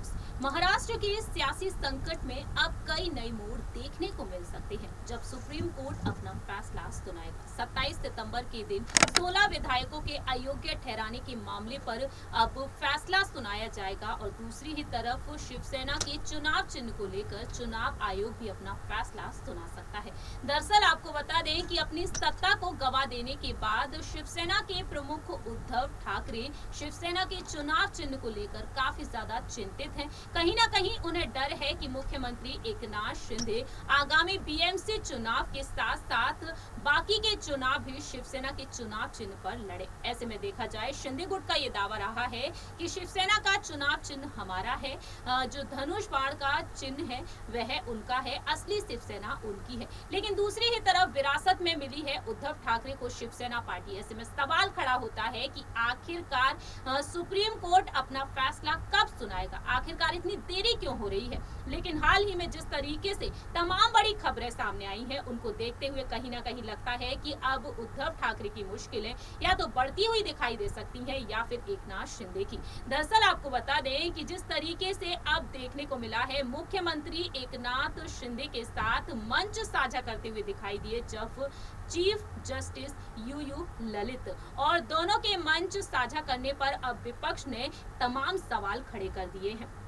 News. Maharashtra के सियासी संकट में अब कई नए मोड़ देखने को मिल सकते हैं जब सुप्रीम कोर्ट अपना फैसला सुनाएगा। 27 सितंबर के दिन 16 विधायकों के अयोग्य ठहराने के मामले पर अब फैसला सुनाया जाएगा और दूसरी ही तरफ शिवसेना के चुनाव चिन्ह को लेकर चुनाव आयोग भी अपना फैसला सुना सकता है। दरअसल आपको बता दें कि अपनी सत्ता को गवा देने के बाद शिवसेना के प्रमुख उद्धव ठाकरे शिवसेना के चुनाव चिन्ह को लेकर काफी ज्यादा चिंतित हैं। कहीं ना कहीं उन्हें डर है कि मुख्यमंत्री एकनाथ शिंदे आगामी बीएमसी चुनाव के साथ साथ बाकी के चुनाव भी शिवसेना के चुनाव चिन्ह पर लड़े। ऐसे में देखा जाए शिंदे गुट का ये दावा रहा है कि शिवसेना का चुनाव चिन्ह हमारा है, जो धनुष बाण का चिन्ह है वह उनका है, असली शिवसेना उनकी है। लेकिन दूसरी ही तरफ विरासत में मिली है उद्धव ठाकरे को शिवसेना पार्टी। ऐसे में सवाल खड़ा होता है कि आखिरकार सुप्रीम कोर्ट अपना फैसला कब सुनाएगा, आखिरकार इतनी देरी क्यों हो रही है। लेकिन हाल ही में जिस तरीके से तमाम बड़ी खबरें सामने आई हैं उनको देखते हुए कहीं ना कहीं लगता है कि अब उद्धव ठाकरे की मुश्किलें या तो बढ़ती हुई दिखाई दे सकती हैं या फिर एकनाथ शिंदे की। दरअसल आपको बता दें कि जिस तरीके से अब देखने को मिला है, मुख्यमंत्री एकनाथ शिंदे के साथ मंच साझा करते हुए दिखाई दिए जब चीफ जस्टिस यूयू ललित, और दोनों के मंच साझा करने पर अब विपक्ष ने तमाम सवाल खड़े कर दिए हैं।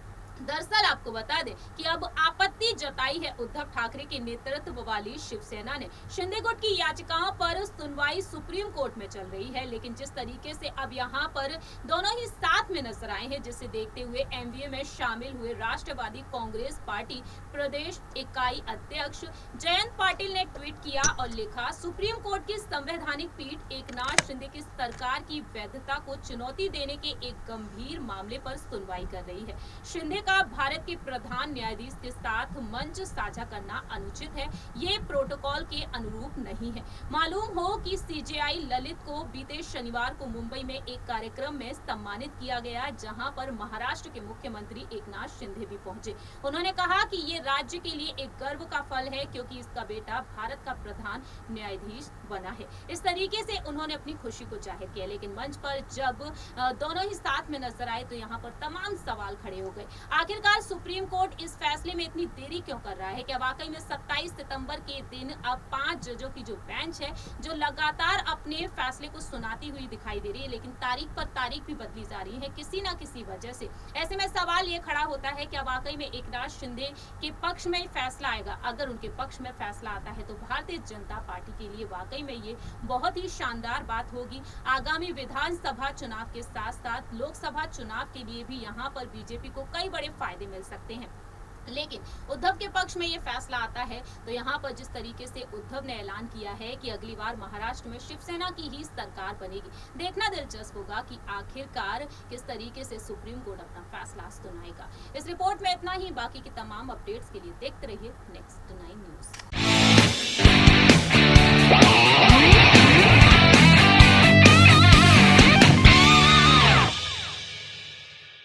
दरअसल आपको बता दें कि अब आपत्ति जताई है उद्धव ठाकरे के नेतृत्व वाली शिवसेना ने। शिंदे गुट की याचिकाओं पर सुनवाई सुप्रीम कोर्ट में चल रही है, लेकिन जिस तरीके से अब यहां पर दोनों ही साथ में नजर आए हैं, जिसे देखते हुए एमवीए में शामिल हुए राष्ट्रवादी कांग्रेस पार्टी प्रदेश इकाई अध्यक्ष जयंत पाटिल ने ट्वीट किया और लिखा, सुप्रीम कोर्ट की संवैधानिक पीठ एकनाथ शिंदे की सरकार की वैधता को चुनौती देने के एक गंभीर मामले पर सुनवाई कर रही है। शिंदे का भारत के प्रधान न्यायाधीश के साथ मंच साझा करना अनुचित है, ये प्रोटोकॉल के अनुरूप नहीं है। मालूम हो कि सीजेआई ललित को बीते शनिवार को मुंबई में एक कार्यक्रम में सम्मानित किया गया, जहां पर महाराष्ट्र के मुख्यमंत्री एकनाथ शिंदे भी पहुंचे। उन्होंने कहा कि ये राज्य के लिए एक गर्व का फल है क्योंकि इसका बेटा भारत का प्रधान न्यायाधीश बना है। इस तरीके से उन्होंने अपनी खुशी को जाहिर किया, लेकिन मंच पर जब दोनों ही साथ में नजर आए तो यहाँ पर तमाम सवाल खड़े हो गए। आखिरकार सुप्रीम कोर्ट इस फैसले में इतनी देरी क्यों कर रहा है? क्या वाकई में 27 सितंबर के दिन अब 5 जजों की जो बेंच है जो लगातार अपने फैसले को सुनाती हुई दिखाई दे रही है, लेकिन तारीख पर तारीख भी बदली जा रही है किसी न किसी वजह से। ऐसे में सवाल ये खड़ा होता है क्या वाकई में एकनाथ शिंदे के पक्ष में फैसला आएगा? अगर उनके पक्ष में फैसला आता है तो भारतीय जनता पार्टी के लिए वाकई में ये बहुत ही शानदार बात होगी। आगामी विधानसभा चुनाव के साथ साथ लोकसभा चुनाव के लिए भी यहाँ पर बीजेपी को कई बड़े फायदे मिल सकते हैं। लेकिन उद्धव के पक्ष में ये फैसला आता है तो यहाँ पर जिस तरीके से उद्धव ने ऐलान किया है कि अगली बार महाराष्ट्र में शिवसेना की ही सरकार बनेगी, देखना दिलचस्प होगा कि आखिरकार किस तरीके से सुप्रीम कोर्ट अपना फैसला सुनाएगा। इस रिपोर्ट में इतना ही, बाकी की तमाम अपडेट्स के लिए देखते रहिए नेक्स्ट 9 न्यूज।